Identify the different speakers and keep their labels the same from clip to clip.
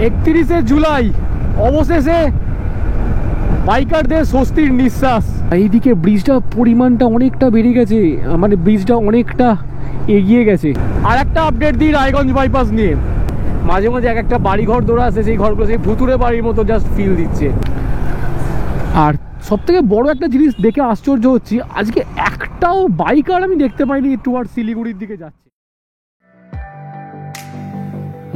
Speaker 1: 31শে জুলাই অবশেষে বাইকারদের স্বস্তির নিঃশ্বাস। এইদিকে ব্রিজটা পরিমাণটা অনেকটা বেড়ে গেছে, মানে ব্রিজটা অনেকটা এগিয়ে গেছে। আর একটা আপডেট দিই রায়গঞ্জ বাইপাস নিয়ে, মাঝে মাঝে এক একটা বাড়ি ঘর দৌড়া আছে, সেই ঘরগুলো সেই ভুতুরে বাড়ির মতো জাস্ট ফিল দিচ্ছে। আর সব থেকে বড় একটা জিনিস দেখে আশ্চর্য হচ্ছি, আজকে একটাও বাইকার আমি দেখতে পাইনি টুয়ার্ড শিলিগুড়ির দিকে যাচ্ছে।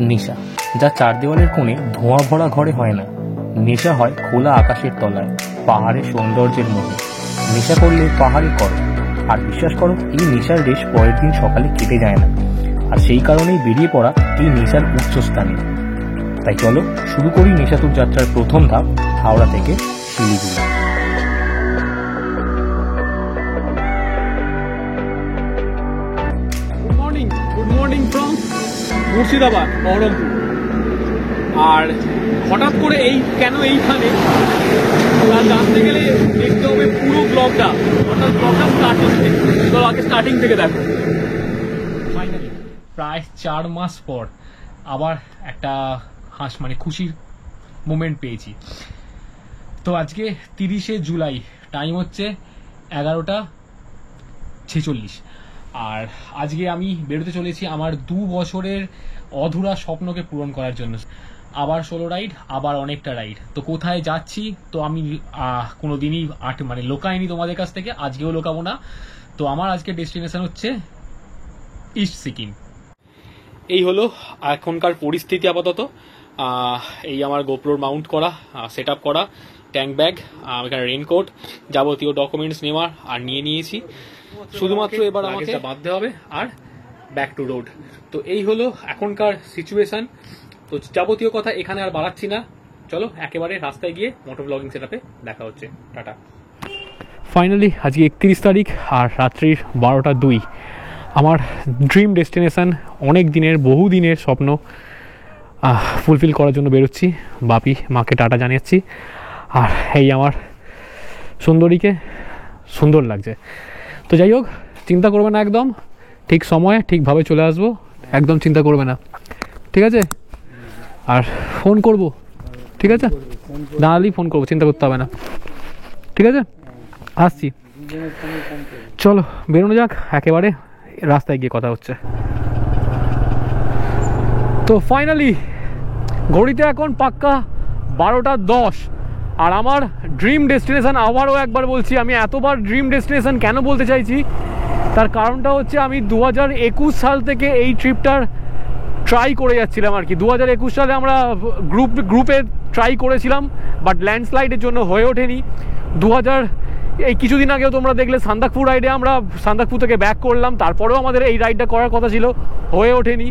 Speaker 2: নেশা যা চার দেওয়ালের কোণে ধোঁয়া ভরা ঘরে হয় না, নেশা হয় খোলা আকাশের তলায়, পাহাড়ের সৌন্দর্যের মধ্যে। নেশা করলে পাহাড়ে করো, আর বিশ্বাস করো এই নেশার রেশ পরের দিন সকালে কেটে যায় না। আর সেই কারণেই বেরিয়ে পড়া এই নেশার উচ্চস্থানে। তাই চলো শুরু করি নেশাতুর যাত্রার প্রথম ধাপ, হাওড়া থেকে Siliguri.
Speaker 1: Good morning from Murshidabad, Baharampur. আর হঠাৎ করে কেন এইখানে জানতে গেলে দেখতে হবে পুরো ব্লগটা, অর্থাৎ ব্লগটা স্টার্টিং থেকে। চলো আগে স্টার্টিং থেকে দেখো। ফাইনালি প্রায় 4 মাস পর আবার একটা মানে খুশির মোমেন্ট পেয়েছি। তো আজকে 30শে জুলাই, টাইম হচ্ছে 11:46। আর আজকে আমি বেরোতে চলেছি আমার 2 বছরের অধুরা স্বপ্নকে পূরণ করার জন্য। আবার সোলো রাইড, আবার অনেকটা রাইড। তো কোথায় যাচ্ছি তো আমি কোনো দিনই মানে লোকাইনি তোমাদের কাছ থেকে, আজকেও লোকাবো না। তো আমার আজকে ডেস্টিনেশন হচ্ছে ইস্ট সিকিম। এই হলো এখনকার পরিস্থিতি আপাতত। এই আমার গোপ্রোর মাউন্ট করা, সেট আপ করা, ট্যাঙ্ক ব্যাগ, এখানে রেনকোট, যাবতীয় ডকুমেন্টস নেওয়ার আর নিয়ে নিয়েছি। শুধুমাত্র এবার আমাকে বাঁধতে হবে আর ব্যাক টু রোড। তো এই হলো এখনকার সিচুয়েশন। তো যাবতীয় কথা এখানে আর বাড়াচ্ছি না, চলো একেবারে রাস্তায় গিয়ে মোটর ব্লগিং সেটআপে দেখা হচ্ছে। টাটা। ফাইনালি আজকে 31 তারিখ আর রাত্রির 12:02। আমার ড্রিম ডেস্টিনেশন, অনেক দিনের বহু দিনের স্বপ্ন ফুলফিল করার জন্য বেরোচ্ছি। বাপি মাকে টাটা জানিয়েছি। আর এই আমার সুন্দরীকে সুন্দর লাগছে। তো যাই হোক, চিন্তা করবে না, একদম ঠিক সময়ে ঠিকভাবে চলে আসবো, একদম চিন্তা করবে না, ঠিক আছে? আর ফোন করব, ঠিক আছে? দাঁড়ালেই ফোন করবো, চিন্তা করতে হবে না, ঠিক আছে? আসছি, চলো বেরোনো যাক, একেবারে রাস্তায় গিয়ে কথা হচ্ছে। তো ফাইনালি ঘড়িতে এখন পাক্কা 12:10। আর আমার ড্রিম ডেস্টিনেশন, আবারও একবার বলছি, আমি এতবার ড্রিম ডেস্টিনেশন কেন বলতে চাইছি তার কারণটা হচ্ছে আমি 2021 সাল থেকে এই ট্রিপটার ট্রাই করে যাচ্ছিলাম আর কি। 2021 সালে আমরা গ্রুপে ট্রাই করেছিলাম, বাট ল্যান্ডস্লাইডের জন্য হয়ে ওঠেনি। এই কিছুদিন আগেও তোমরা দেখলে সান্দাকফু রাইডে আমরা সান্দাকফু থেকে ব্যাক করলাম, তারপরেও আমাদের এই রাইডটা করার কথা ছিল, হয়ে ওঠেনি।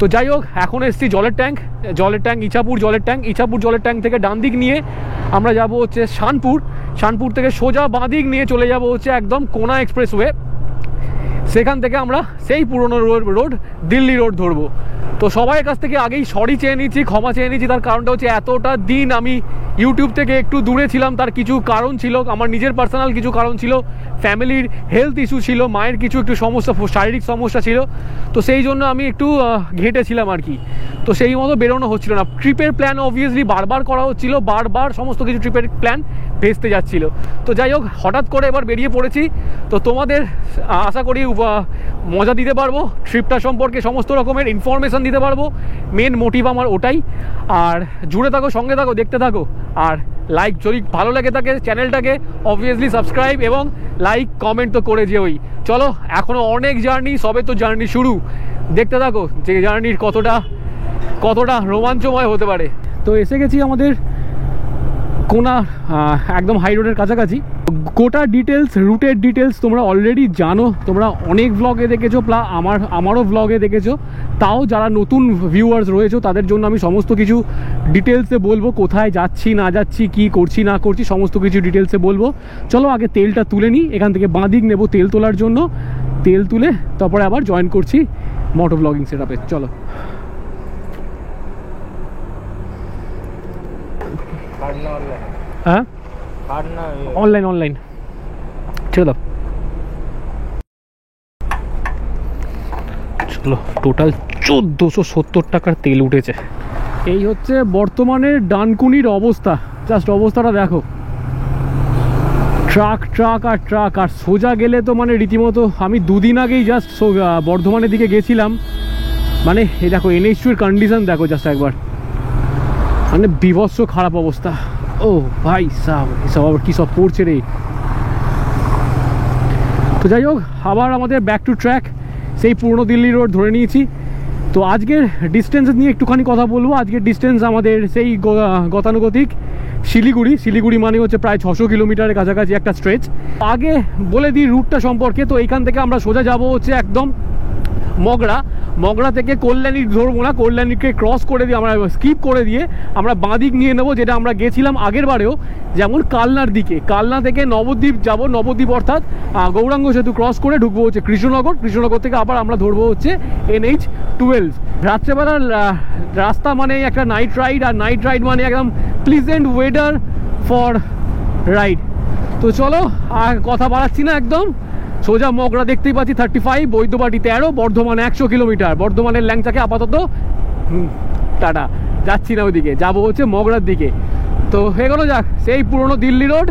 Speaker 1: তো যাই হোক, এখন এসছি জলের ট্যাঙ্ক, ইছাপুর জলের ট্যাঙ্ক থেকে ডান দিক নিয়ে আমরা যাব হচ্ছে শানপুর থেকে সোজা বাঁ দিক নিয়ে চলে যাব হচ্ছে একদম কোনা এক্সপ্রেসওয়ে। সেখান থেকে আমরা সেই পুরনো রোড দিল্লি রোড ধরবো। তো সবাইয়ের কাছ থেকে আগেই সরি চেয়ে নিচ্ছি, ক্ষমা চেয়ে নিচ্ছি। তার কারণটা হচ্ছে এতটা দিন আমি ইউটিউব থেকে একটু দূরে ছিলাম, তার কিছু কারণ ছিল, আমার নিজের পার্সোনাল কিছু কারণ ছিল, ফ্যামিলির হেলথ ইস্যু ছিল, মায়ের কিছু একটু সমস্যা, শারীরিক সমস্যা ছিল। তো সেই জন্য আমি একটু ঘেঁটেছিলাম আর কি। তো সেই মতো বেরোনো হচ্ছিল না। ট্রিপের প্ল্যান অবভিয়াসলি বারবার করা হচ্ছিল, বারবার সমস্ত কিছু ট্রিপের প্ল্যান ভেস্তে যাচ্ছিল। তো যাই হোক, হঠাৎ করে এবার বেরিয়ে পড়েছি। তো তোমাদের আশা করি মজা দিতে পারবো, ট্রিপটা সম্পর্কে সমস্ত রকমের ইনফরমেশান দিতে পারবো। মেন মোটিভ আমার ওটাই। আর জুড়ে থাকো, সঙ্গে থাকো, দেখতে থাকো। আর লাইক যদি ভালো লাগে থাকে চ্যানেলটাকে অবভিয়াসলি সাবস্ক্রাইব এবং লাইক কমেন্ট তো করে যেওই। চলো, এখনও অনেক জার্নি, সবে তো জার্নি শুরু, দেখতে থাকো যে জার্নির কতটা রোমাঞ্চময় হতে পারে। তো এসে গেছি আমাদের কোনা, একদম হাই রোডের কাছাকাছি। গোটা ডিটেলস, রুটের ডিটেলস তোমরা অলরেডি জানো, তোমরা অনেক ব্লগে দেখেছো, আমারও ব্লগে দেখেছো। তাও যারা নতুন ভিউয়ার্স রয়েছে তাদের জন্য আমি সমস্ত কিছু ডিটেলসে বলবো, কোথায় যাচ্ছি না যাচ্ছি, কি করছি না করছি, সমস্ত কিছু ডিটেলসে বলবো। চলো আগে তেলটা তুলে নিই, এখান থেকে বাঁ দিক নেবো তেল তোলার জন্য। তেল তুলে তারপরে আবার জয়েন করছি মোটো ব্লগিং সেটআপে। চলো। হ্যাঁ, অনলাইন চলো। টোটাল 1470 টাকার তেল উঠেছে। এই হচ্ছে বর্তমানের ডানকুনির অবস্থা, জাস্ট অবস্থাটা দেখো, ট্রাক ট্রাক আর ট্রাক। আর সোজা গেলে তো মানে রীতিমতো, আমি দুদিন আগেই জাস্ট বর্ধমানের দিকে গেছিলাম, মানে এই দেখো NH2 এর কন্ডিশন দেখো জাস্ট একবার, মানে বিভৎস খারাপ অবস্থা। ও ভাই সাব, এসব আবার কী সব পড়ছে রে। তো যাই হোক, আবার আমাদের ব্যাক টু ট্র্যাক, সেই পুরনো দিল্লি রোড ধরে নিয়েছি। তো আজকের ডিস্টেন্স নিয়ে একটুখানি কথা বলবো। আজকের ডিস্টেন্স আমাদের সেই গতানুগতিক শিলিগুড়ি মানে হচ্ছে প্রায় 600 কিলোমিটারের কাছাকাছি একটা স্ট্রেচ। আগে বলে দিই রুটটা সম্পর্কে। তো এইখান থেকে আমরা সোজা যাব হচ্ছে একদম মগরা থেকে কল্যাণী ধরবো না, কল্যাণীকে ক্রস করে দিয়ে আমরা স্কিপ করে দিয়ে আমরা বাঁদিক নিয়ে নেবো, যেটা আমরা গেছিলাম আগের বারেও, যেমন কালনার দিকে। কালনা থেকে নবদ্বীপ যাব, নবদ্বীপ অর্থাৎ গৌরাঙ্গ সেতু ক্রস করে ঢুকবো হচ্ছে কৃষ্ণনগর থেকে আবার আমরা ধরবো হচ্ছে NH12। রাত্রেবেলার রাস্তা মানে একটা নাইট রাইড, আর নাইট রাইড মানে একদম প্লিজেন্ট ওয়েদার ফর রাইড। তো চলো আর কথা বাড়াচ্ছি না, একদম সোজা মগরা দেখতেই পাচ্ছি 35, বৈদ্যবাটি 13, বর্ধমান 100 কিলোমিটার। বর্ধমানের ল্যাংচাকে আপাতত টাটা, যাচ্ছি না ওইদিকে, যাবো হচ্ছে মগরার দিকে। তো এগোনো যাক, সেই পুরনো দিল্লি রোড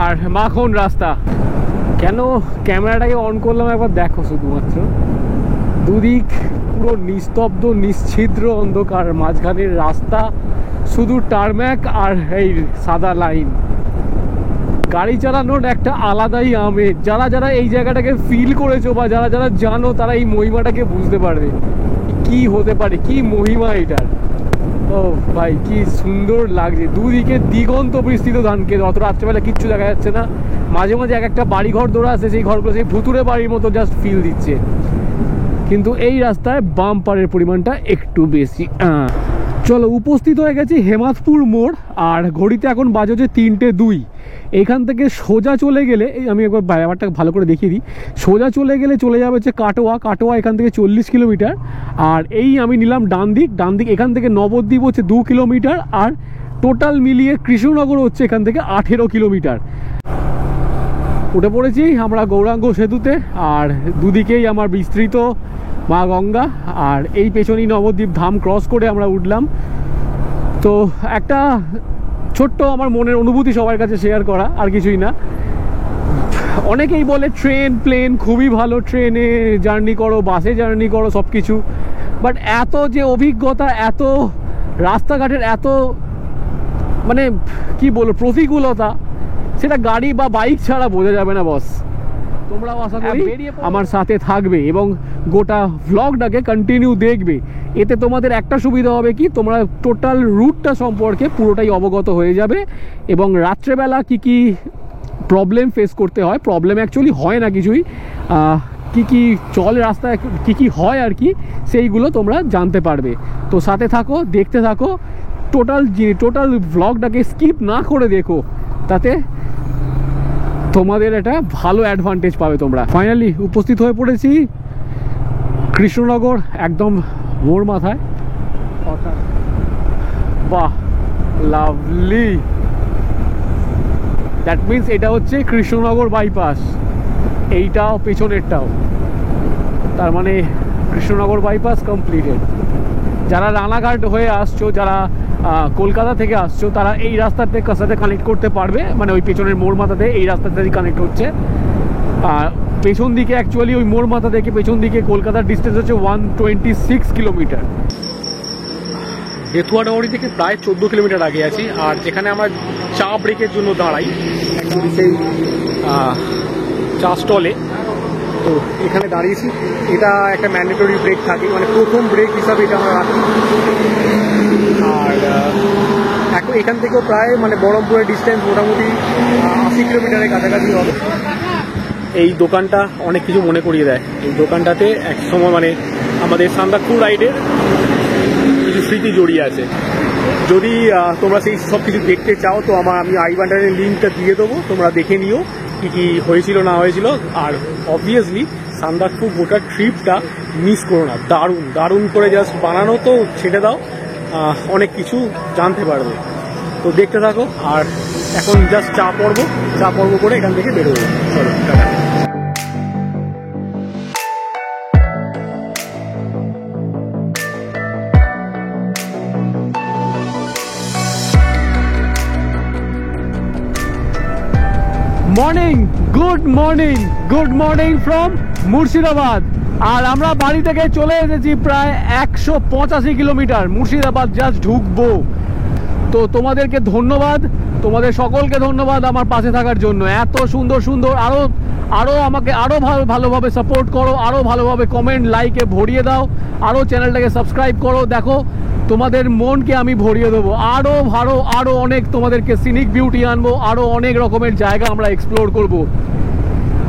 Speaker 1: আর মাখন রাস্তা। কেন ক্যামেরাটাকে অন করলাম একবার দেখো, শুধুমাত্র দুদিক পুরো নিস্তব্ধ নিশ্ছিদ্র অন্ধকার, মাঝখানের রাস্তা শুধু টারম্যাক আর এই সাদা লাইন। গাড়ি চালানোর একটা আলাদাই আমেজ। যারা এই জায়গাটাকে ফিল করেছো বা যারা জানো, তারা এই মহিমাটাকে বুঝতে পারবে কি হতে পারে, কি মহিমা এটার। ও ভাই কি সুন্দর লাগছে, দুদিকে দিগন্ত বিস্তৃত ধানকে, অত রাত্রেবেলা কিচ্ছু দেখা যাচ্ছে না। মাঝে মাঝে এক একটা বাড়ি ঘর দৌড়া আছে, সেই ঘরগুলো সেই ভুতুরে বাড়ির মতো জাস্ট ফিল দিচ্ছে। কিন্তু এই রাস্তায় বাম্পারের পরিমাণটা একটু বেশি। চলো, উপস্থিত হয়ে গেছি হেমাদপুর মোড়, আর ঘড়িতে এখন বাজে হচ্ছে 3:02। এখান থেকে সোজা চলে গেলে, আমি একবার ব্যাপারটা ভালো করে দেখিয়ে দিই, সোজা চলে গেলে চলে যাবে হচ্ছে কাটোয়া এখান থেকে 40 কিলোমিটার। আর এই আমি নিলাম ডান দিক, এখান থেকে নবদ্বীপ হচ্ছে 2 কিলোমিটার, আর টোটাল মিলিয়ে কৃষ্ণনগর হচ্ছে এখান থেকে 18 কিলোমিটার। উঠে পড়েছি আমরা গৌরাঙ্গ সেতুতে, আর দুদিকেই আমার বিস্তৃত মা গঙ্গা, আর এই পেছনেই নবদ্বীপ ধাম ক্রস করে আমরা উঠলাম। তো একটা ছোট্ট আমার মনের অনুভূতি সবার কাছে শেয়ার করা, আর কিছুই না। অনেকেই বলে ট্রেন প্লেন খুবই ভালো, ট্রেনে জার্নি করো, বাসে জার্নি করো, সব কিছু, বাট এত যে অভিজ্ঞতা, এত রাস্তাঘাটের এত মানে কি বলবো প্রতিকূলতা, সেটা গাড়ি বা বাইক ছাড়া বোঝা যাবে না বস। তোমরাও আশা করি আমার সাথে থাকবে এবং গোটা ভ্লগটাকে কন্টিনিউ দেখবে। এতে তোমাদের একটা সুবিধা হবে কি, তোমরা টোটাল রুটটা সম্পর্কে পুরোটাই অবগত হয়ে যাবে, এবং রাত্রেবেলা কি প্রবলেম ফেস করতে হয়, প্রবলেম অ্যাকচুয়ালি হয় না কিছুই, কি চলে রাস্তায়, কি হয় আর কি, সেইগুলো তোমরা জানতে পারবে। তো সাথে থাকো, দেখতে থাকো, টোটাল ভ্লগটাকে স্কিপ না করে দেখো, তাতে তোমাদের একটা ভালো অ্যাডভান্টেজ পাবে তোমরা। ফাইনালি উপস্থিত হয়ে পড়েছি কৃষ্ণনগর, একদম মোড় মাথায়। বাহ, লাভলি। দ্যাট মিনস এটা হচ্ছে কৃষ্ণনগর বাইপাস, এইটাও পেছনেরটাও, তার মানে কৃষ্ণনগর বাইপাস কমপ্লিটেড। যারা রানাঘাট হয়ে আসছো, যারা কলকাতা থেকে আসছো, তারা এই রাস্তাতে সাথে কানেক্ট করতে পারবে, মানে ওই পেছনের মোড় মাথাতে এই রাস্তাতে কানেক্ট হচ্ছে। আর পেছন দিকে অ্যাকচুয়ালি ওই মোড় মাথা থেকে পেছন দিকে কলকাতার ডিস্টেন্স হচ্ছে 126 কিলোমিটার। বেথুয়াডাওয়ারি থেকে প্রায় 14 কিলোমিটার আগে আছি, আর যেখানে আমরা চা ব্রেকের জন্য দাঁড়াই অ্যাকচুয়ালি সেই চা স্টলে, তো এখানে দাঁড়িয়েছি। এটা একটা ম্যান্ডেটরি ব্রেক থাকে, মানে প্রথম ব্রেক হিসাবে এটা আমরা রাখি। আর এখন এখান থেকেও প্রায় মানে বহরমপুরের ডিস্টেন্স মোটামুটি 80 কিলোমিটারের কাছাকাছি হবে। এই দোকানটা অনেক কিছু মনে করিয়ে দেয়। এই দোকানটাতে এক সময় মানে আমাদের সান্দাকফু রাইডের কিছু স্মৃতি জড়িয়ে আছে। যদি তোমরা সেই সব কিছু দেখতে চাও, তো আমি আই বাটনের লিঙ্কটা দিয়ে দেবো, তোমরা দেখে নিও কি হয়েছিল না হয়েছিল। আর অবভিয়াসলি সান্দাকফু গোটা ট্রিপটা মিস করো না, দারুণ করে জাস্ট বানানো, তো ছেড়ে দাও, অনেক কিছু জানতে পারবে। তো দেখতে থাকো, আর এখন জাস্ট চা পর্ব করে এখান থেকে বেরোবো। চলো tata. Good morning from Murshidabad. আর আমরা বাড়ি থেকে চলে এসেছি প্রায় 185 কিলোমিটার, মুর্শিদাবাদ জাস্ট ঢুকবো। তো তোমাদেরকে ধন্যবাদ, তোমাদের সকলকে ধন্যবাদ আমার পাশে থাকার জন্য। এত সুন্দর সুন্দর আরও আমাকে আরও ভালোভাবে সাপোর্ট করো, আরও ভালোভাবে কমেন্ট লাইকে ভরিয়ে দাও, আরও চ্যানেলটাকে সাবস্ক্রাইব করো। দেখো তোমাদের মনকে আমি ভরিয়ে দেবো, আরও অনেক তোমাদেরকে সিনিক বিউটি আনবো, আরও অনেক রকমের জায়গা আমরা এক্সপ্লোর করব।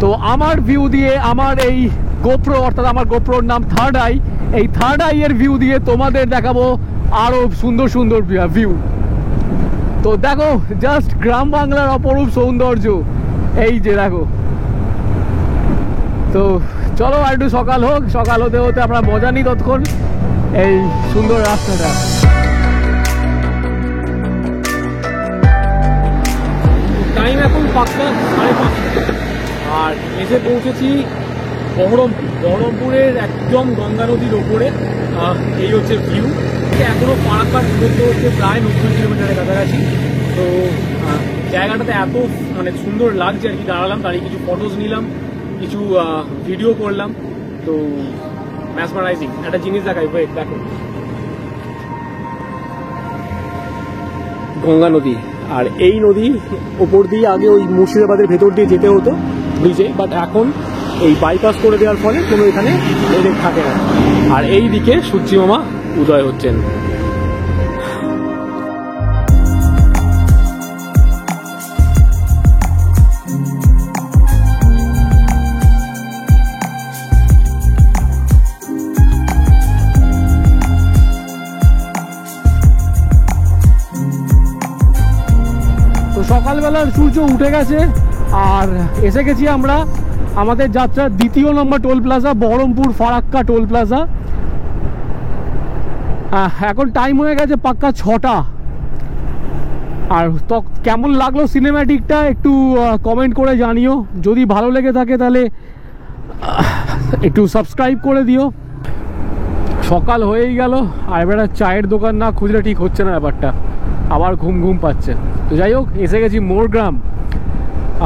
Speaker 1: তো আমার ভিউ দিয়ে, আমার এই গোপ্রো, অর্থাৎ আমার গোপ্রোর নাম থার্ড আই, এই থার্ড আই এর ভিউ দিয়ে তোমাদের দেখাবো আরও সুন্দর সুন্দর ভিউ। তো দেখো জাস্ট গ্রাম বাংলার অপরূপ সৌন্দর্য, এই যে দেখো। তো চলো আর একটু সকাল হোক, সকাল হতে হতে আমরা মজা নিই ততক্ষণ এই সুন্দর রাস্তাটা। টাইম এখন 5টা 5:30 আর এসে পৌঁছেছি বহরমপুরের একদম গঙ্গা নদীর ওপরে। এই হচ্ছে ভিউ। এখনো ফারাক্কা দূরত্ব হচ্ছে প্রায় 90 কিলোমিটারের কাছাকাছি। তো জায়গাটাতে এত মানে সুন্দর লাগছে আর কি। দাঁড়ালাম, দাঁড়িয়ে কিছু ফটোজ নিলাম, কিছু ভিডিও করলাম। তো ম্যাসমারাইজিং একটা জিনিস দেখাই, ওয়েট দেখো, গঙ্গা নদী। আর এই নদী ওপর দিয়ে আগে ওই মুর্শিদাবাদের ভেতর দিয়ে যেতে হতো ব্রিজে, বাট এখন এই বাইপাস করে দেওয়ার ফলে কোনো এখানে হেডেক থাকে না। আর এই দিকে সূর্যিমামা উদয় হচ্ছেন। সকালবেলার সূর্য উঠে গেছে আর এসে গেছি আমরা আমাদের যাত্রার 2য় number toll plaza, Baharampur Farakka toll plaza. এখন টাইম হয়ে গেছে পাক্কা 6টা। আর তো কেমন লাগলো সিনেম্যাটিকটা একটু কমেন্ট করে জানিও। যদি ভালো লেগে থাকে তাহলে একটু সাবস্ক্রাইব করে দিও। সকাল হয়েই গেল আর এবার চায়ের দোকান না খুঁজলে ঠিক হচ্ছে না ব্যাপারটা, আবার ঘুম পাচ্ছে। তো যাই হোক, এসে গেছি মোরগ্রাম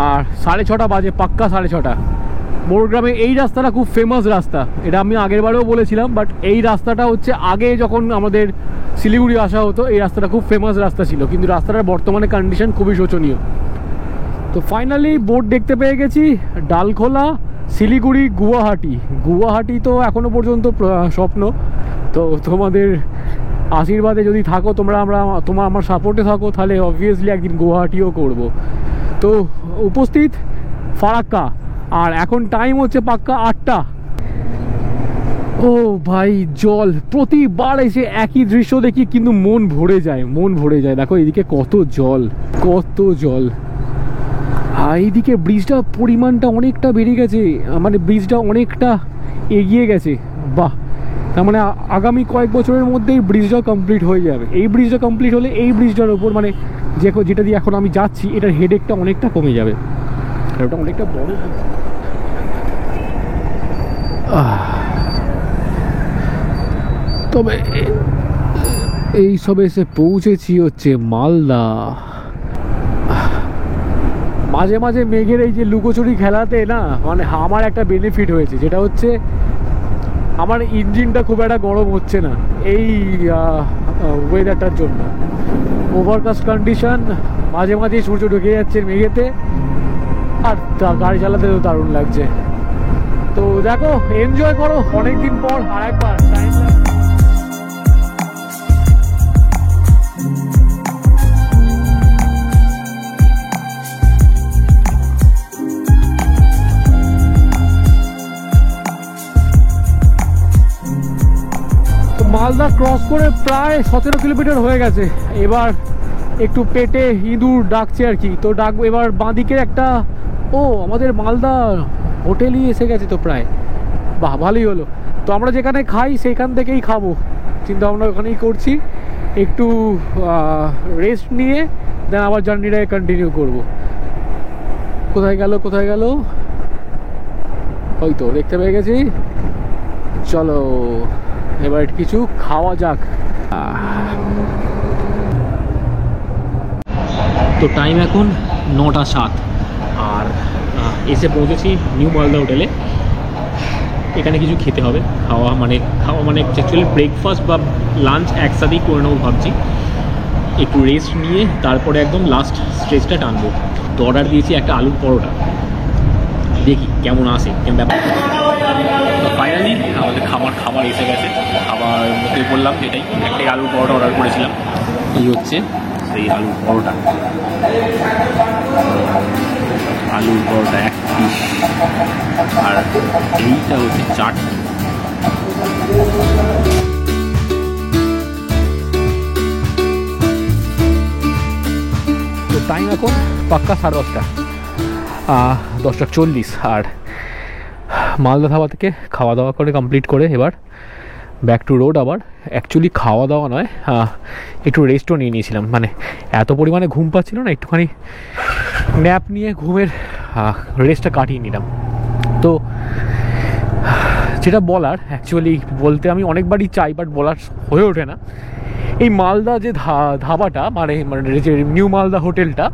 Speaker 1: আর 6:30 বাজে, পাক্কা 6:30। মোরগ্রামে এই রাস্তাটা খুব ফেমাস রাস্তা, এটা আমি আগের বারেও বলেছিলাম। বাট এই রাস্তাটা হচ্ছে আগে যখন আমাদের শিলিগুড়ি আসা হতো এই রাস্তাটা খুব ফেমাস রাস্তা ছিল, কিন্তু রাস্তাটার বর্তমানে কন্ডিশন খুবই শোচনীয়। তো ফাইনালি বোর্ড দেখতে পেয়ে গেছি, ডালখোলা শিলিগুড়ি গুয়াহাটি তো এখনো পর্যন্ত স্বপ্ন। তো তোমাদের আশীর্বাদে যদি থাকো তোমরা, আমার সাপোর্টে থাকো, তাহলে অবভিয়াসলি একদিন গুয়াহাটিও করব। তো উপস্থিত ফারাক্কা, আর এখন টাইম হচ্ছে পাক্কা 8টা। ও ভাই জল, প্রতিবার এসে একই দৃশ্য দেখি কিন্তু মন ভরে যায়। দেখো এদিকে কত জল। এইদিকে ব্রিজটা পরিমাণটা অনেকটা বেড়ে গেছে, মানে ব্রিজটা অনেকটা এগিয়ে গেছে। বাহ, তার মানে আগামী কয়েক বছরের মধ্যেই ব্রিজটা কমপ্লিট হয়ে যাবে। এই ব্রিজটা কমপ্লিট হলে এই ব্রিজটার ওপর মানে যেটা দিয়ে এখন আমি যাচ্ছি এটার হেডেকটা অনেকটা কমে যাবে, ওটা অনেকটা বড়। তবে এই সবে এসে পৌঁছেছি হচ্ছে মালদা। মাঝে মাঝে মেঘের এই যে লুকোচুরি খেলাতে না, মানে আমার একটা বেনিফিট হয়েছে, যেটা হচ্ছে আমার ইঞ্জিনটা খুব একটা গরম হচ্ছে না এই ওয়েদারটার জন্য। ওভারকাস্ট কন্ডিশন, মাঝে মাঝে সূর্য ঢুকে যাচ্ছে মেঘেতে, আর গাড়ি চালাতে তো দারুণ লাগছে। তো দেখো, এনজয় করো, অনেকদিন পর আর একবার টাইম লাগছে। মালদা ক্রস করে প্রায় 17 কিলোমিটার হয়ে গেছে। এবার একটু পেটে ইঁদুর ডাকছে আর কি, তো ডাকবো এবার বাঁদিকের একটা, আমাদের মালদা হোটেলই এসে গেছে তো প্রায়। বাহ, ভালোই হলো। তো আমরা যেখানে খাই সেখান থেকেই খাবো, কিন্তু আমরা ওখানেই করছি। একটু রেস্ট নিয়ে দেন আবার জার্নিটাকে কন্টিনিউ করব। কোথায় গেল ওই তো দেখতে পেয়ে গেছি। চলো এবার কিছু খাওয়া যাক। তো টাইম এখন 9টা 7 আর
Speaker 3: এসে পৌঁছেছি নিউ মালদা হোটেলে। এখানে কিছু খেতে হবে, খাওয়া মানে অ্যাকচুয়ালি ব্রেকফাস্ট বা লাঞ্চ একসাথেই করে নেবো ভাবছি। একটু রেস্ট নিয়ে তারপরে একদম লাস্ট স্ট্রেচটা টানবো। তো অর্ডার দিয়েছি একটা আলুর পরোটা, দেখি কেমন আসে কেমন ব্যাপার। ফাইনালি আমাদের খাবার এসে গেছে। খাবার মুখে বললাম যেটাই, একটাই আলুর পরোটা অর্ডার করেছিলাম। এই হচ্ছে সেই আলুর পরোটা, আলুর পরোটা এক পিস, আর এইটা হচ্ছে চাটনি।
Speaker 1: তো টাইম এখন পাক্কা 10:30, 10:40। আর মালদা ধাবা থেকে খাওয়া দাওয়া করে কমপ্লিট করে এবার ব্যাক টু রোড। আবার অ্যাকচুয়ালি খাওয়া দাওয়া নয়, একটু রেস্টও নিয়ে নিয়েছিলাম, মানে এত পরিমাণে ঘুম পাচ্ছিল না, একটুখানি ন্যাপ নিয়ে ঘুমের রেস্টটা কাটিয়ে নিলাম। তো যেটা বলার, অ্যাকচুয়ালি বলতে আমি অনেকবারই চাই, বাট বলার হয়ে ওঠে না। এই মালদা যে ধাবাটা, মানে যে নিউ মালদা হোটেলটা,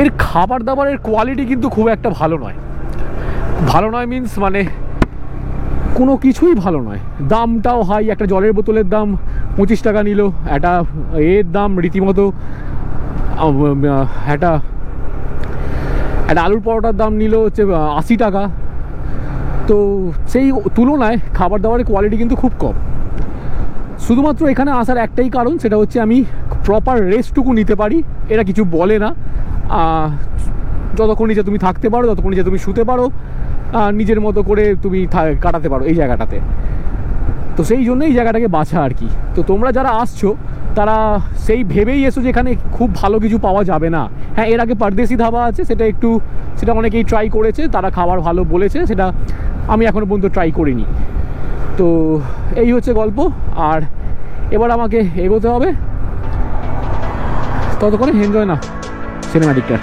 Speaker 1: এর খাবার দাবারের কোয়ালিটি কিন্তু খুব একটা ভালো নয়। ভালো নয় মিনস মানে কোনো কিছুই ভালো নয়। দামটাও হাই, একটা জলের বোতলের দাম 25 টাকা নিল, একটা এর দাম রীতিমতো একটা আলুর পরোটার দাম নিল হচ্ছে 80 টাকা। তো সেই তুলনায় খাবার দাবারের কোয়ালিটি কিন্তু খুব কম। শুধুমাত্র এখানে আসার একটাই কারণ, সেটা হচ্ছে আমি প্রপার রেস্টটুকু নিতে পারি। এরা কিছু বলে না, যতক্ষণ নিজে তুমি থাকতে পারো, যতক্ষণ নিজে তুমি শুতে পারো, নিজের মতো করে তুমি কাটাতে পারো এই জায়গাটাতে। তো সেই জন্য এই জায়গাটাকে বাছা আর কি। তো তোমরা যারা আসছো তারা সেই ভেবেই এসো যে এখানে খুব ভালো কিছু পাওয়া যাবে না। হ্যাঁ, এর আগে পারদেশি ধাবা আছে, সেটা অনেকেই ট্রাই করেছে, তারা খাবার ভালো বলেছে, সেটা আমি এখনও পর্যন্ত ট্রাই করিনি। তো এই হচ্ছে গল্প। আর এবার আমাকে এগোতে হবে, ততক্ষণে এনজয় না সিনেম্যাটিকটা।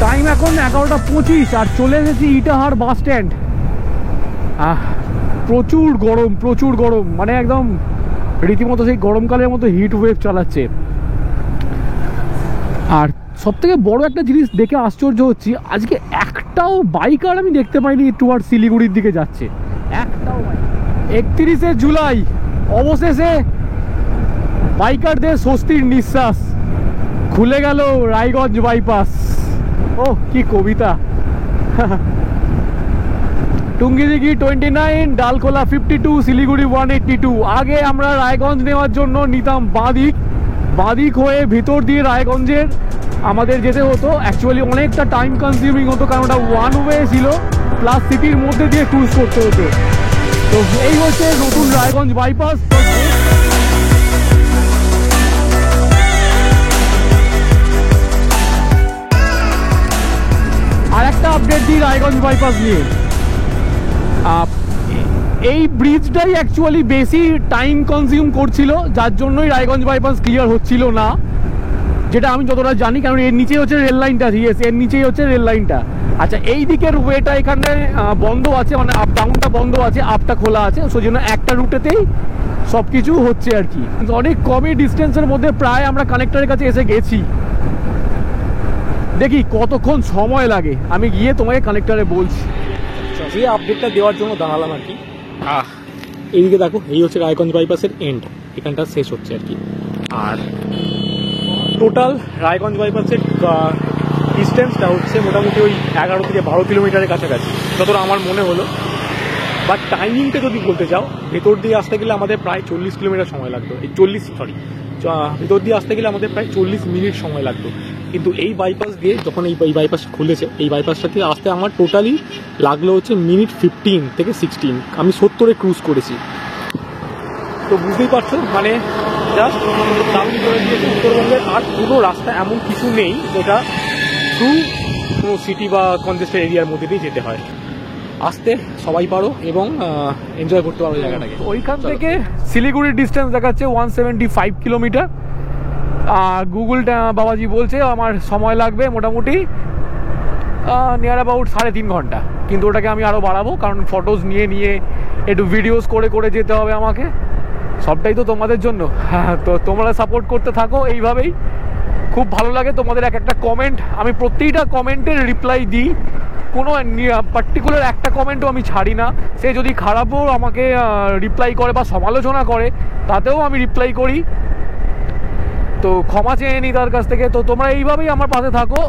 Speaker 1: টাইম এখন 11:25 আর চলে এসেছি ইটাহার বাস স্ট্যান্ড। প্রচুর গরম, মানে একদম রীতিমতো সেই গরমকালের মতো হিট ওয়েভ চালাচ্ছে। আর সব থেকে বড় একটা জিনিস দেখে আশ্চর্য হচ্ছি, আজকে একটাও বাইকার আমি দেখতে পাইনি টুয়ার্ড শিলিগুড়ির দিকে যাচ্ছে, একটাও বাইক। 31শে জুলাই অবশেষে বাইকারদের স্বস্তির নিঃশ্বাস, খুলে গেল রায়গঞ্জ বাইপাস। ও কি কবিতা! টুঙ্গিদিঘি 29, ডালখোলা 52, শিলিগুড়ি 182। আগে আমরা রায়গঞ্জ নেওয়ার জন্য নিতাম বাঁদিক হয়ে ভিতর দিয়ে রায়গঞ্জের আমাদের যেতে হতো। অ্যাকচুয়ালি অনেকটা টাইম কনজিউমিং হতো, কারণ ওটা ওয়ান ওয়ে ছিল, প্লাস সিটির মধ্যে দিয়ে ক্রুজ করতে হতো। তো এই হচ্ছে নতুন রায়গঞ্জ বাইপাস। আর একটা আপডেট দিই রায়গঞ্জ বাইপাস নিয়ে। এই ব্রিজটাই অ্যাকচুয়ালি বেশি টাইম কনজিউম করছিল, যার জন্যই রায়গঞ্জ বাইপাস ক্লিয়ার হচ্ছিল না, যেটা আমি যতটা জানি। কারণ এর নিচেই হচ্ছে রেল লাইনটা, ইয়েস এর নিচেই হচ্ছে রেল লাইনটা। আচ্ছা, এই দিকের ওয়েটা এখানে বন্ধ আছে, মানে আপ ডাউনটা বন্ধ আছে, আপটা খোলা আছে, সেই জন্য একটা রুটেতেই সব কিছু হচ্ছে আর কি। অনেক কমই ডিস্টেন্সের মধ্যে প্রায় আমরা কানেক্টরের কাছে এসে গেছি। দেখি কতক্ষণ সময় লাগে, আমি গিয়ে তোমাকে কানেক্টরে বলছি। যে আপডেটটা দেওয়ার জন্য দাঁড়ালাম আর কি। এইদিকে দেখো, এই হচ্ছে রায়গঞ্জ বাইপাসের এন্ড, এখানটা শেষ হচ্ছে আর কি। আর টোটাল রায়গঞ্জ বাইপাসের ডিস্টেন্সটা হচ্ছে মোটামুটি ওই 11 থেকে 12 কিলোমিটারের কাছাকাছি, যতটা আমার মনে হলো। বাট টাইমিংটা যদি বলতে চাও, ভেতর দিয়ে আসতে গেলে আমাদের প্রায় 40 কিলোমিটার সময় লাগতো, ভেতর দিয়ে আসতে গেলে আমাদের প্রায় 40 মিনিট সময় লাগতো। কিন্তু এই বাইপাস দিয়ে যখন এই বাইপাস খুলেছে, এই বাইপাসটা দিয়ে আসতে আমার টোটালি লাগলো হচ্ছে মিনিট 15 থেকে 16। আমি 70-এ ক্রুজ করেছি। তো বুঝতেই পারছো, মানে জাস্ট দামি করে দিয়েছে উত্তরবঙ্গের। আর কোনো রাস্তা এমন কিছু নেই যেটা থ্রু কোনো সিটি বা কনজেস্টেড এরিয়ার মধ্যে দিয়ে যেতে হয়। আসতে সবাই পারো এবং এনজয় করতে পারো জায়গাটাকে। ওইখান থেকে শিলিগুড়ির ডিস্টেন্স দেখাচ্ছে 175 কিলোমিটার। আর গুগলটা বাবাজি বলছে আমার সময় লাগবে মোটামুটি নিয়ার অ্যাবাউট 3.5 ঘন্টা, কিন্তু ওটাকে আমি আরও বাড়াবো, কারণ ফটোজ নিয়ে একটু ভিডিওস করে যেতে হবে আমাকে, সবটাই তো তোমাদের জন্য। হ্যাঁ, তো তোমরা সাপোর্ট করতে থাকো এইভাবেই। খুব ভালো লাগে তোমাদের এক একটা কমেন্ট, আমি প্রত্যেকটা কমেন্টের রিপ্লাই দিই, কোনো পার্টিকুলার একটা কমেন্টও আমি ছাড়ি না। সে যদি খারাপও আমাকে রিপ্লাই করে বা সমালোচনা করে, তাতেও আমি রিপ্লাই করি, তো ক্ষমা চেয়ে নিই তার কাছ থেকে। তো তোমরা এইভাবেই আমার পাশে থাকো,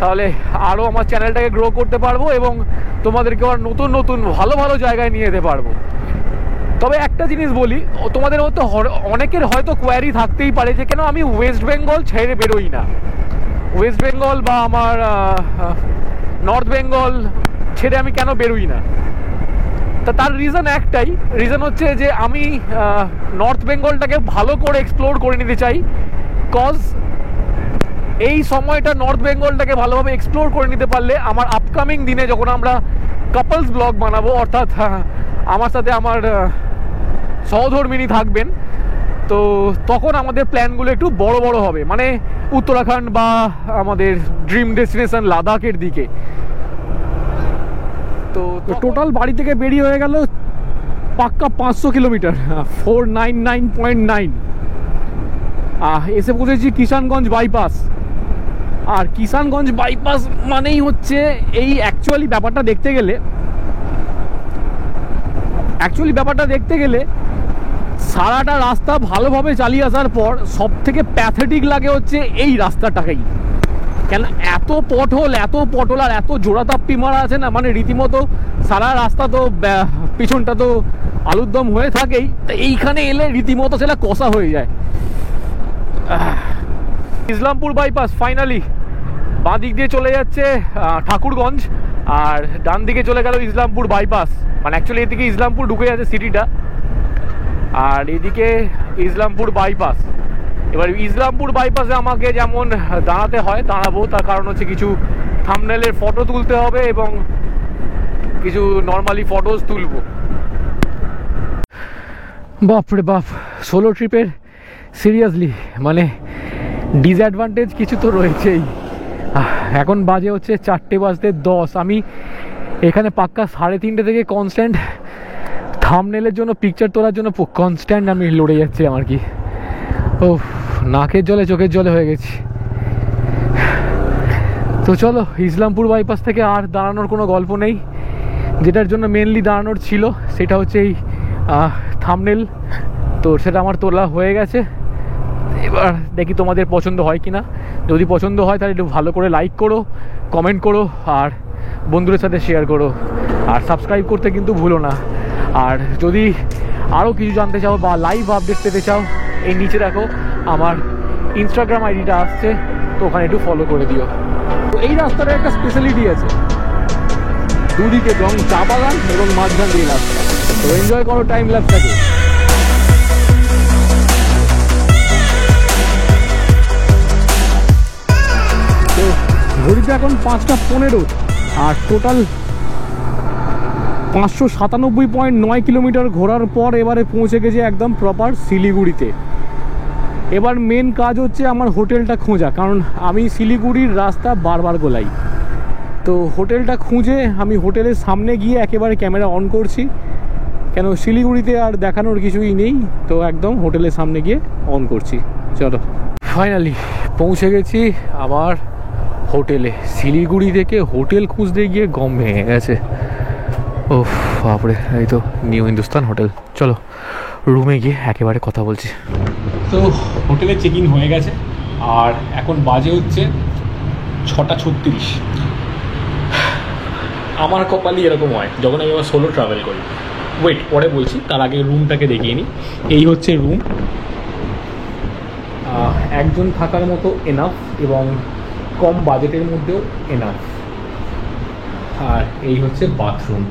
Speaker 1: তাহলে আরও আমার চ্যানেলটাকে গ্রো করতে পারবো এবং তোমাদেরকে আবার নতুন ভালো জায়গায় নিয়ে যেতে পারবো। তবে একটা জিনিস বলি, তোমাদের মধ্যে অনেকের হয়তো কোয়ারি থাকতেই পারে যে কেন আমি ওয়েস্ট বেঙ্গল ছেড়ে বেরোই না, ওয়েস্ট বেঙ্গল বা আমার নর্থ বেঙ্গল ছেড়ে আমি কেন বেরোই না। তার রিজন একটাই, রিজন হচ্ছে যে আমি নর্থ বেঙ্গলটাকে ভালো করে এক্সপ্লোর করে নিতে চাই। কজ এই সময়টা নর্থ বেঙ্গলটাকে ভালোভাবে এক্সপ্লোর করে নিতে পারলে আমার আপকামিং দিনে যখন আমরা কাপলস ব্লগ বানাবো, অর্থাৎ আমার সাথে আমার সহধর্মিনী থাকবেন, তো তখন আমাদের প্ল্যানগুলো একটু বড় হবে, মানে উত্তরাখণ্ড বা আমাদের ড্রিম ডেস্টিনেশন লাদাখের দিকে। তো টোটাল বাড়ি থেকে বেরিয়ে হয়ে গেল পাক্কা 500 কিলোমিটার, 499.9। এসে পৌঁছেছি কিষানগঞ্জ বাইপাস। আর কিষানগঞ্জ বাইপাস মানেই হচ্ছে এই অ্যাকচুয়ালি ব্যাপারটা দেখতে গেলে সারাটা রাস্তা ভালোভাবে চালিয়ে আসার পর সব থেকে প্যাথেটিক লাগে হচ্ছে এই রাস্তাটাকেই। কেন এত পটহোল আর এত জোড়াতাপ্পি মারা আছে না, মানে রীতিমতো সারা রাস্তা তো পিছনটা তো আলুর দম হয়ে থাকেই, এইখানে এলে রীতিমতো সেটা কষা হয়ে যায়। ইসলামপুর বাইপাস ফাইনালি বাঁ দিক দিয়ে চলে যাচ্ছে ঠাকুরগঞ্জ, আর ডান দিকে চলে গেল ইসলামপুর বাইপাস। মানে অ্যাকচুয়ালি এদিকে ইসলামপুর ঢুকে যাচ্ছে সিটিটা, আর এদিকে ইসলামপুর বাইপাস। এবার ইসলামপুর বাইপাসে আমাকে যেমন দাঁড়াতে হয় দাঁড়াবো, তার কারণ হচ্ছে কিছু থাম্বনেলের ফটো তুলতে হবে এবং কিছু নর্মালি ফটোজ তুলবো। বাপরে বাপ, সোলো ট্রিপের সিরিয়াসলি মানে ডিসঅ্যাডভান্টেজ কিছু তো রয়েছেই। এখন বাজে হচ্ছে 4:10। আমি এখানে পাক্কা 3:30 থেকে কনস্ট্যান্ট থাম্বনেলের জন্য, পিকচার তোলার জন্য কনস্ট্যান্ট আমি লড়ে যাচ্ছি। আমার কি ও নাকের জলে চোখের জলে হয়ে গেছি। তো চলো, ইসলামপুর বাইপাস থেকে আর দাঁড়ানোর কোনো গল্প নেই। যেটার জন্য মেনলি দাঁড়ানোর ছিল সেটা হচ্ছে এই থাম্বনেল, তো সেটা আমার তোলা হয়ে গেছে। এবার দেখি তোমাদের পছন্দ হয় কি না। যদি পছন্দ হয় তাহলে একটু ভালো করে লাইক করো, কমেন্ট করো, আর বন্ধুদের সাথে শেয়ার করো, আর সাবস্ক্রাইব করতে কিন্তু ভুলো না। আর যদি আরও কিছু জানতে চাও বা লাইভ আপডেট পেতে চাও, এই নিচে দেখো আমার ইনস্টাগ্রাম আইডিটা আসছে, তো ওখানে একটু ফলো করে দিও। তো এই রাস্তাটার একটা স্পেশালিটি আছে, দুদিকে চা বাগান এবং মাঝখান দিয়ে রাস্তা, তো এনজয় করো টাইম ল্যাপসটাকে। তো ঘড়িতে এখন 5:15 আর টোটাল 597.9 কিলোমিটার ঘোরার পর এবারে পৌঁছে গেছে একদম প্রপার শিলিগুড়িতে। এবার মেন কাজ হচ্ছে আমার হোটেলটা খোঁজা, কারণ আমি শিলিগুড়ির রাস্তা বারবার গোলাই। তো হোটেলটা খুঁজে আমি হোটেলের সামনে গিয়ে একেবারে ক্যামেরা অন করছি, কেন শিলিগুড়িতে আর দেখানোর কিছুই নেই, তো একদম হোটেলের সামনে গিয়ে অন করছি। চলো, ফাইনালি পৌঁছে গেছি আমার হোটেলে। শিলিগুড়ি থেকে হোটেল খুঁজতে গিয়ে গম ভেঙে গেছে। ও বাপরে, এই তো নিউ হিন্দুস্তান হোটেল। চলো রুমে গিয়ে একেবারে কথা বলছি। তো হোটেলে চেক ইন হয়ে গেছে আর এখন বাজে হচ্ছে 6:36। আমার কপালই এরকম হয় যখন আমি আমার সোলো ট্রাভেল করি। ওয়েট, পরে বলছি, তার আগে রুমটাকে দেখিয়ে নিই। এই হচ্ছে রুম, একজন থাকার মতো এনাফ এবং কম বাজেটের মধ্যেও এনাফ। আর এই হচ্ছে বাথরুম।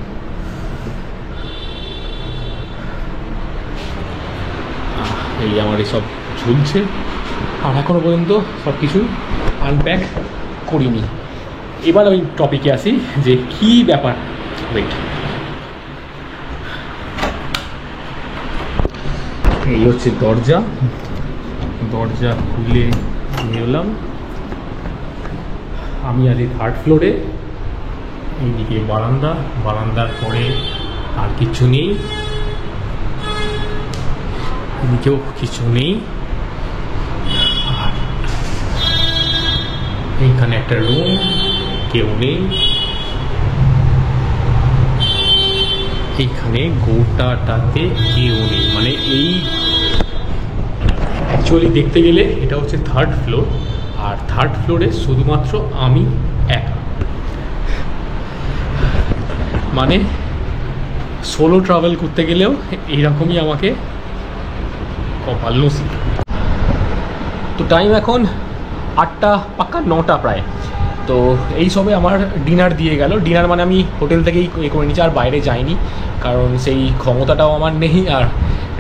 Speaker 1: এই আমার এসব ঝুলছে, আর এখনো পর্যন্ত সব কিছু আনপ্যাক করিনি। এবার আমি টপিকে আসি যে কী ব্যাপার। ওয়েট, এই হচ্ছে দরজা,
Speaker 3: দরজা খুলে বেরোলাম। আমি আজ 3rd ফ্লোরে, এইদিকে বারান্দা, বারান্দার পরে আর কিছু নেই, এদিকেও কিছু নেই। আর এইখানে একটা রুম, কেউ নেই। এইখানে গোটাটাতে কেউ নেই, মানে এই অ্যাকচুয়ালি দেখতে গেলে এটা হচ্ছে 3rd ফ্লোর, আর 3rd ফ্লোরে শুধুমাত্র আমি একা, মানে সোলো ট্রাভেল করতে গেলেও এইরকমই আমাকে কপাল নসিব। তো টাইম এখন 8টা পাক্কা 9টা প্রায়। তো এই সবে আমার ডিনার দিয়ে গেল। ডিনার মানে আমি হোটেল থেকেই করে নিচ্ছি, আর বাইরে যাইনি, কারণ সেই ক্ষমতাটাও আমার নেই, আর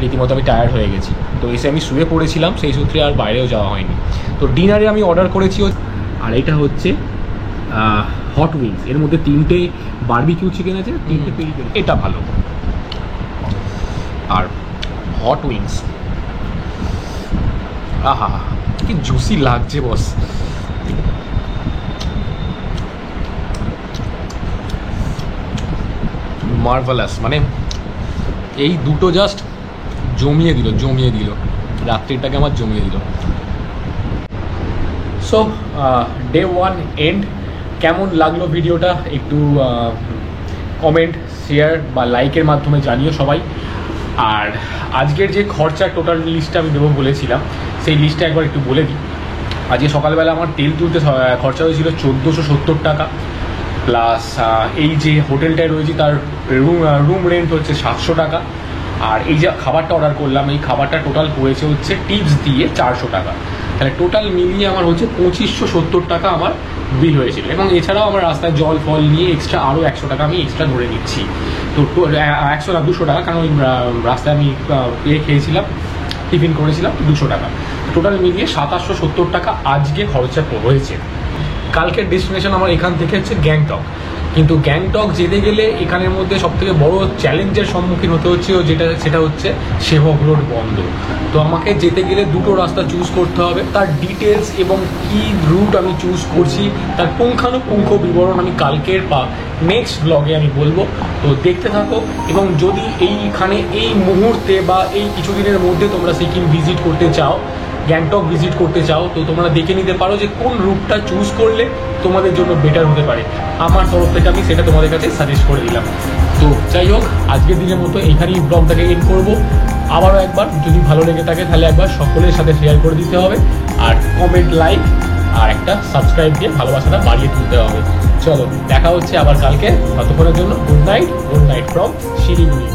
Speaker 3: রীতিমতো আমি টায়ার্ড হয়ে গেছি। তো এসে আমি শুয়ে পড়েছিলাম, সেই সূত্রে আর বাইরেও যাওয়া হয়নি। তো ডিনারে আমি অর্ডার করেছি, আর এটা হচ্ছে হট উইংস। এর মধ্যে 3টে বারবিকিউ চিকেন আছে, 3টে পেরি পেরি, এটা ভালো। আর হট উইংস, আহা কি জুসি লাগছে বস। মার্ভালাস, মানে এই দুটো জাস্ট জমিয়ে দিল রাত্রিটাকে আমার জমিয়ে দিল। So day 1 end. কেমন লাগলো ভিডিওটা একটু কমেন্ট, শেয়ার বা লাইকের মাধ্যমে জানিও সবাই। আর আজকের যে খরচা টোটাল লিস্টটা আমি দেবো বলেছিলাম, সেই লিস্টটা একবার একটু বলে দিই। আজকে সকালবেলা আমার তেল তুলতে খরচা হয়েছিল 1470 টাকা, প্লাস এই যে হোটেলটায় রয়েছে তার রুম রেন্ট হচ্ছে 700 টাকা, আর এই যে খাবারটা অর্ডার করলাম এই খাবারটা টোটাল পড়েছে হচ্ছে টিপস দিয়ে 400 টাকা। তাহলে টোটাল মিলিয়ে আমার হচ্ছে 2570 টাকা আমার বিল হয়েছিল। এবং এছাড়াও আমার রাস্তায় জল ফল নিয়ে এক্সট্রা আরও 100 টাকা আমি এক্সট্রা ধরে নিচ্ছি। তো 100 না 200 টাকা, কারণ ওই রাস্তায় আমি খেয়েছিলাম, টিফিন করেছিলাম, 200 টাকা। টোটাল মিলিয়ে 2770 টাকা আজকে খরচা হয়েছে। কালকের ডেস্টিনেশন আমার এখান থেকে হচ্ছে গ্যাংটক, কিন্তু গ্যাংটক যেতে গেলে এখানের মধ্যে সবথেকে বড় চ্যালেঞ্জের সম্মুখীন হতে হচ্ছে, সেটা হচ্ছে সেবক রোড বন্ধ। তো আমাকে যেতে গেলে দুটো রাস্তা চুজ করতে হবে। তার ডিটেলস এবং কী রুট আমি চুজ করছি তার পুঙ্খানুপুঙ্খ বিবরণ আমি কালকের বা নেক্সট ব্লগে আমি বলবো। তো দেখতে থাকো, এবং যদি এইখানে এই মুহূর্তে বা এই কিছুদিনের মধ্যে তোমরা সিকিম ভিজিট করতে চাও, গ্যাংটক ভিজিট করতে চাও, তো তোমরা দেখে নিতে পারো যে কোন রুটটা চুজ করলে তোমাদের জন্য বেটার হতে পারে। আমার তরফ থেকে আমি সেটা তোমাদের কাছে সাজেস্ট করে দিলাম। তো যাই হোক, আজকের দিনের মতো এইখানেই ব্লগটাকে এন্ড করবো। আবারও একবার যদি ভালো লেগে থাকে তাহলে একবার সকলের সাথে শেয়ার করে দিতে হবে, আর কমেন্ট, লাইক আর একটা সাবস্ক্রাইব দিয়ে ভালোবাসাটা বাড়িয়ে তুলতে হবে। চলো দেখা হচ্ছে আবার কালকে, ততক্ষণের জন্য গুড নাইট ফ্রম শিলিগুড়ি।